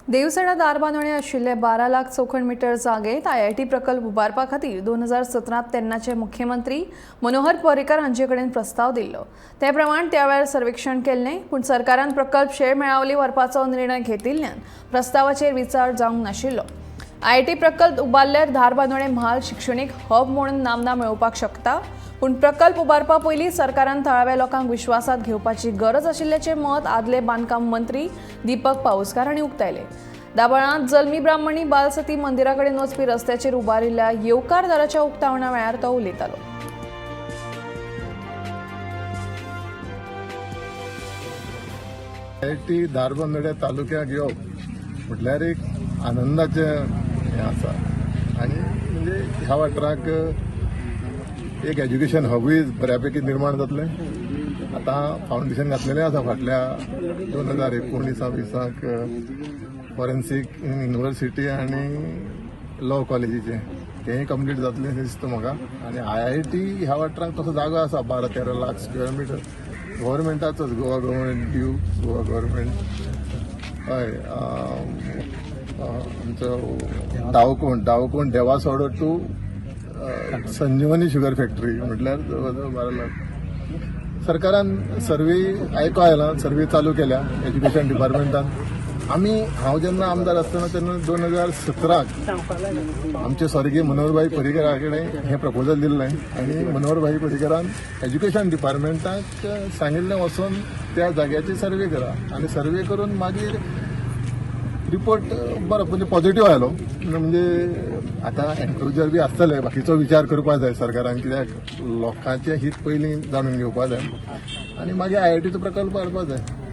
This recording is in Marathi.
देवसडा दारबांदोडे आशिल्ले 12 लाख चौखण मीटर जागेत IIT प्रकल्प उबारपा खातीर 2017 तेन्नाचे मुख्यमंत्री मनोहर पर्रीकार हांचे कडेन प्रस्ताव दिल्लो। ते प्रमाण त्या वेळार सर्वेक्षण केल्लें, पूण सरकारान प्रकल्प शेळ मेळावली व्हरपाचो निर्णय घेतिल्ल्यान प्रस्तावाचेर विचार जावंक नाशिल्लो। IIT प्रकल्प उबारल्यार दारबांदोडे म्हाल शिक्षणीक हब म्हणून नामना मेळोवपाक शकता, पूण प्रकल्प उबारपा पयलीं सरकारान थळाव्या लोकांक विश्वासात घेवपाची गरज आशिल्ल्याचें मत आदले बांदकाम मंत्री दीपक पाऊसकार हांणी उक्तायलें। दाबोळांत जल्मी ब्राह्मणी बालसती मंदिरा कडेन वचपी रस्त्याचेर उबारिल्ल्या येवकार दराच्या उक्तावणा वेळार तो उलयतालो। IIT दारबांदोडे तालुक्याक येवप म्हटल्यार एक आनंदाचें हें आसा आनी म्हणजे ह्या वाठाराक एक एज्युकेशन हबूय बऱ्यापैकी निर्माण जातलें। आतां फावंडेशन घातलेलें आसा फाटल्या 2019-20 फॉरेन्सीक युनिव्हर्सिटी आनी लॉ कॉलेजीचें तेंय कंप्लीट जातलें अशें दिसता म्हाका। आनी IIT ह्या वाठाराक तसो जागो आसा 12-13 लाख स्क्वेअर मिटर गव्हर्मेंटाचोच, गोवा गव्हर्मेंट ड्यू, गोवा गव्हर्मेंट हय आमचो डावकोण देवासोडो टू संजीवनी शुगर फॅक्टरी म्हटल्यार जवळ जवळ 12 लाख। सरकारान सर्वे आयको आयला, सर्वे चालू केल्या एज्युकेशन डिपार्टमेंटान। हांव जेन्ना आमदार आसतना तेन्ना 2017 आमचे स्वर्गीय मनोहरभाई पर्रीकारा कडेन हें प्रपोजल दिल्लें आनी मनोहरभाई पर्रीकारान एज्युकेशन डिपार्टमेंटाक सांगिल्लें वचून त्या जाग्याची सर्वे करा आनी सर्वे करून मागीर रिपोर्ट बरो म्हणजे पॉझिटिव्ह आयलो। म्हणजे आतां एन्क्रोजर बी आसतले, बाकीचो विचार करपा जाय सरकारान, कित्याक लोकांचें हित पयलीं जाणून घेवपा जाय आनी मागीर IITचो प्रकल्प हाडपा जाय।